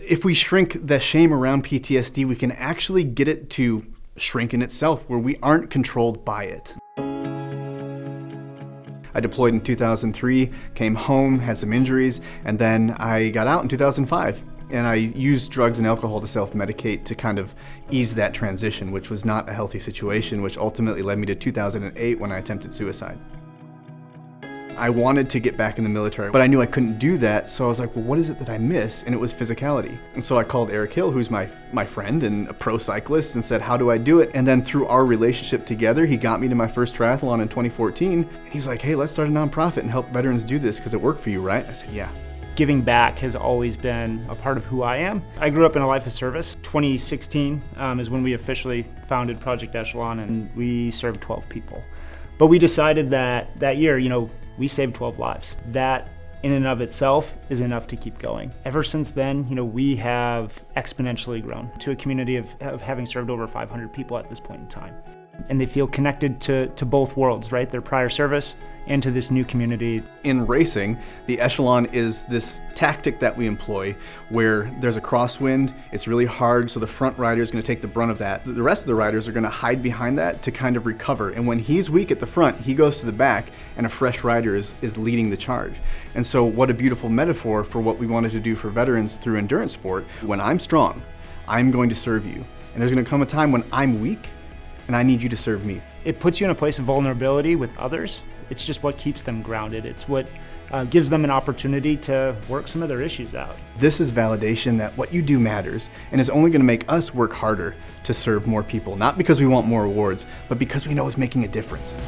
If we shrink the shame around PTSD, we can actually get it to shrink in itself, where we aren't controlled by it. I deployed in 2003, came home, had some injuries, and then I got out in 2005. And I used drugs and alcohol to self-medicate to kind of ease that transition, which was not a healthy situation, which ultimately led me to 2008 when I attempted suicide. I wanted to get back in the military, but I knew I couldn't do that, so I was like, well, what is it that I miss? And it was physicality. And so I called Eric Hill, who's my friend and a pro cyclist, and said, how do I do it? And then through our relationship together, he got me to my first triathlon in 2014. And he's like, hey, let's start a nonprofit and help veterans do this because it worked for you, right? I said, yeah. Giving back has always been a part of who I am. I grew up in a life of service. 2016 is when we officially founded Project Echelon, and we served 12 people. But we decided that year, we saved 12 lives. That in and of itself is enough to keep going. Ever since then, we have exponentially grown to a community of having served over 500 people at this point in time. And they feel connected to both worlds, right? Their prior service and to this new community. In racing, the echelon is this tactic that we employ where there's a crosswind, it's really hard, so the front rider is going to take the brunt of that. The rest of the riders are going to hide behind that to kind of recover. And when he's weak at the front, he goes to the back and a fresh rider is leading the charge. And so what a beautiful metaphor for what we wanted to do for veterans through endurance sport. When I'm strong, I'm going to serve you. And there's going to come a time when I'm weak and I need you to serve me. It puts you in a place of vulnerability with others. It's just what keeps them grounded. It's what gives them an opportunity to work some of their issues out. This is validation that what you do matters and is only going to make us work harder to serve more people, not because we want more awards, but because we know it's making a difference.